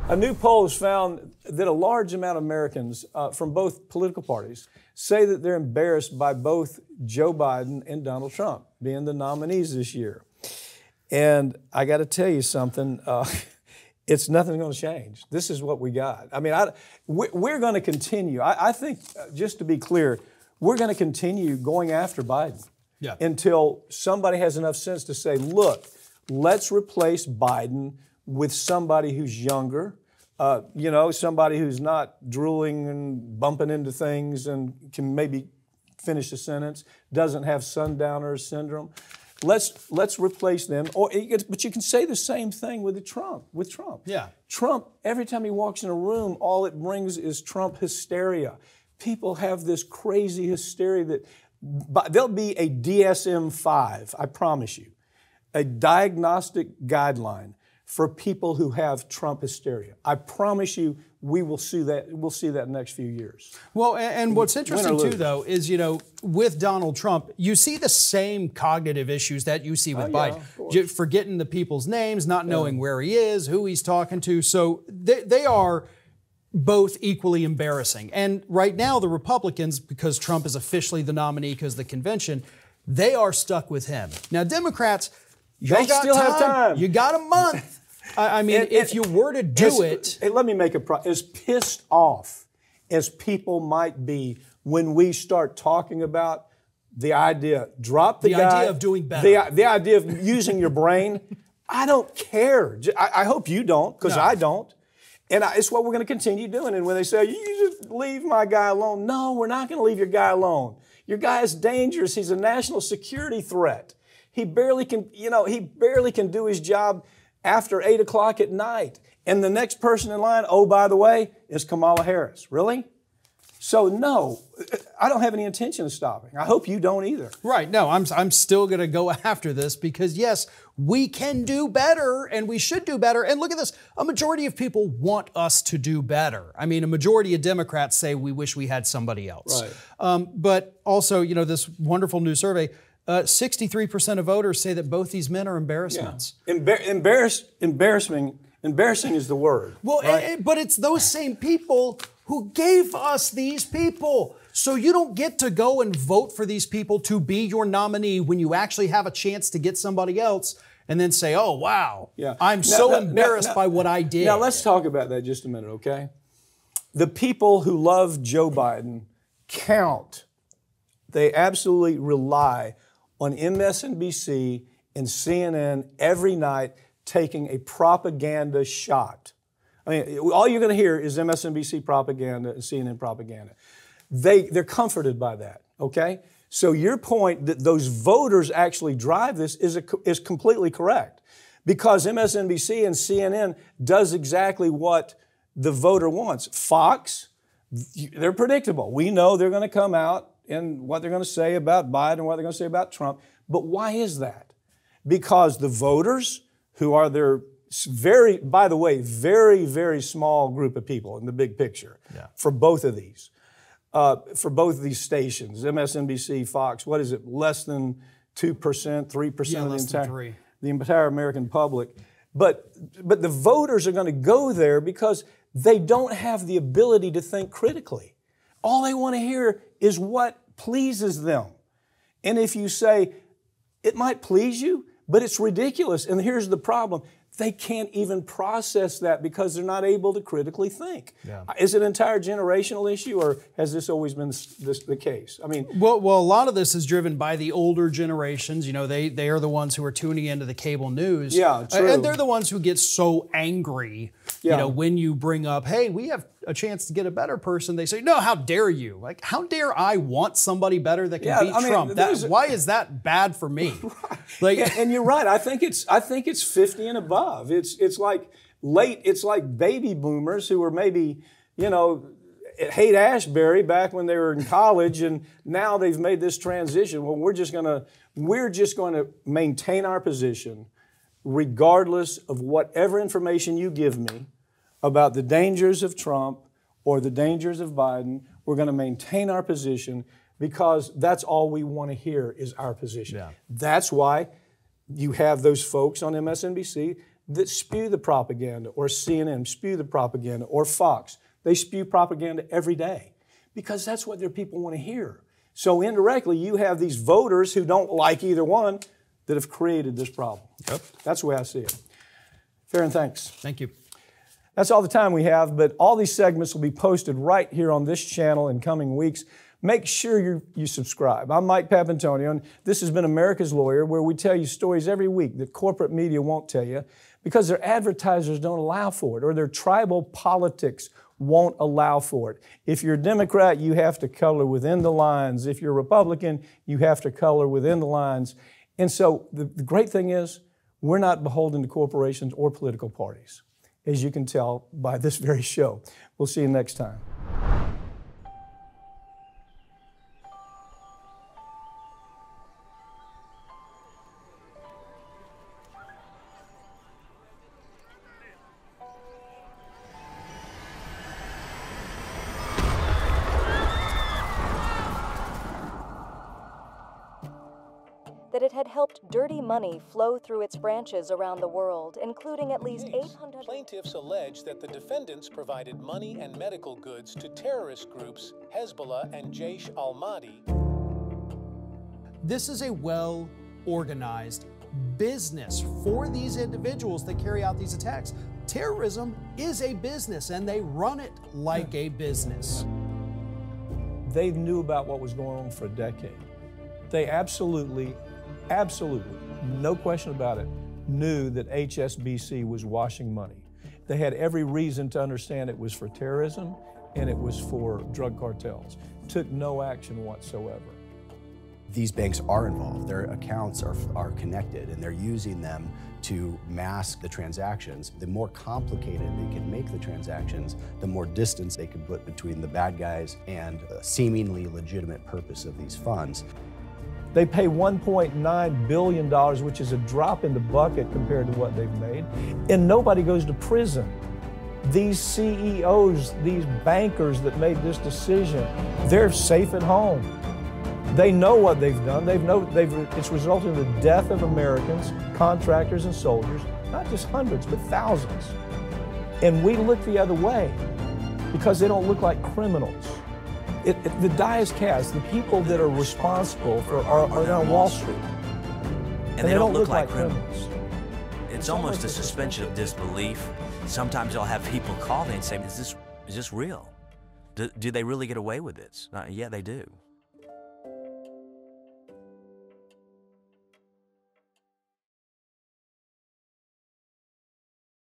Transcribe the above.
A new poll has found that a large amount of Americans from both political parties say that they're embarrassed by both Joe Biden and Donald Trump being the nominees this year. And I got to tell you something, it's nothing going to change. This is what we got. I mean, we're going to continue. I think, just to be clear, we're going to continue going after Biden until somebody has enough sense to say, look, let's replace Biden with somebody who's younger, somebody who's not drooling and bumping into things and can maybe finish a sentence, doesn't have sundowner syndrome. Let's replace them. But you can say the same thing with Trump. Yeah. Trump, every time he walks in a room, all it brings is Trump hysteria. People have this crazy hysteria that there'll be a DSM-5, I promise you, a diagnostic guideline for people who have Trump hysteria. I promise you we will see that. We'll see that in the next few years. Well, and what's interesting too, though, is, with Donald Trump, you see the same cognitive issues that you see with Biden. Forgetting the people's names, not knowing where he is, who he's talking to. So they are both equally embarrassing. And right now, the Republicans, because Trump is officially the nominee because of the convention, they are stuck with him. Now, Democrats, they still have time. You got a month. I mean, if you were to do it... Let me make as pissed off as people might be when we start talking about the idea, the idea of doing better. The idea of using your brain. I don't care. I hope you don't, because I don't. And it's what we're going to continue doing. And when they say, you just leave my guy alone. No, we're not going to leave your guy alone. Your guy is dangerous. He's a national security threat. He barely can do his job after 8 o'clock at night. And the next person in line, oh, by the way, is Kamala Harris. Really? So no, I don't have any intention of stopping. I hope you don't either. Right. No, I'm still going to go after this because, yes, we can do better and we should do better. And look at this. A majority of people want us to do better. I mean, a majority of Democrats say we wish we had somebody else. Right. But also, this wonderful new survey, 63% of voters say that both these men are embarrassments. Yeah. Embarrassing is the word. Well, right? But it's those same people who gave us these people. So you don't get to go and vote for these people to be your nominee when you actually have a chance to get somebody else and then say, oh, wow, I'm so embarrassed by what I did. Now, let's talk about that just a minute, okay? The people who love Joe Biden count. They absolutely rely on MSNBC and CNN every night taking a propaganda shot. I mean, all you're going to hear is MSNBC propaganda and CNN propaganda. They're comforted by that, okay? So your point that those voters actually drive this is completely correct, because MSNBC and CNN does exactly what the voter wants. Fox, they're predictable. We know they're going to come out and what they're going to say about Biden, what they're going to say about Trump. But why is that? Because the voters, who are their by the way, very, very small group of people in the big picture for both of these stations, MSNBC, Fox, what is it, less than 2%, 3% of the entire American public. But the voters are going to go there because they don't have the ability to think critically. All they want to hear is what pleases them. And if you say, it might please you, but it's ridiculous, and here's the problem, they can't even process that because they're not able to critically think. Yeah. Is it an entire generational issue, or has this always been the case? I mean, well, a lot of this is driven by the older generations. They are the ones who are tuning into the cable news. Yeah, true. And they're the ones who get so angry. When you bring up, hey, we have a chance to get a better person, they say, no, how dare you? Like, how dare I want somebody better that can beat Trump? Why is that bad for me? Like, and you're right. I think it's 50 and above. It's like baby boomers who were maybe, hate Ashbury back when they were in college, and now they've made this transition. Well, we're just going to maintain our position regardless of whatever information you give me about the dangers of Trump or the dangers of Biden. We're going to maintain our position because that's all we want to hear is our position. Yeah. That's why you have those folks on MSNBC that spew the propaganda, or CNN spew the propaganda, or Fox. They spew propaganda every day because that's what their people want to hear. So indirectly, you have these voters who don't like either one that have created this problem. Yep. That's the way I see it. Farron, thanks. Thank you. That's all the time we have, but all these segments will be posted right here on this channel in coming weeks. Make sure you subscribe. I'm Mike Papantonio, and this has been America's Lawyer, where we tell you stories every week that corporate media won't tell you because their advertisers don't allow for it, or their tribal politics won't allow for it. If you're a Democrat, you have to color within the lines. If you're a Republican, you have to color within the lines. And so the great thing is, we're not beholden to corporations or political parties, as you can tell by this very show. We'll see you next time. That it had helped dirty money flow through its branches around the world, including at least 800... Plaintiffs allege that the defendants provided money and medical goods to terrorist groups Hezbollah and Jaish al-Mahdi. This is a well-organized business for these individuals that carry out these attacks. Terrorism is a business, and they run it like a business. They knew about what was going on for a decade. They absolutely, no question about it, knew that HSBC was washing money. They had every reason to understand it was for terrorism and it was for drug cartels. Took no action whatsoever. These banks are involved. Their accounts are connected, and they're using them to mask the transactions. The more complicated they can make the transactions, the more distance they can put between the bad guys and a seemingly legitimate purpose of these funds. They pay $1.9 billion, which is a drop in the bucket compared to what they've made, and nobody goes to prison. These CEOs, these bankers that made this decision, they're safe at home. They know what they've done. It's resulted in the death of Americans, contractors and soldiers, not just hundreds, but thousands. And we look the other way because they don't look like criminals. The die is cast. The people that are responsible are on Wall Street. And they don't look like criminals. It's almost a suspension of disbelief. Sometimes I'll have people call me and say, is this real? Do they really get away with this? Yeah, they do.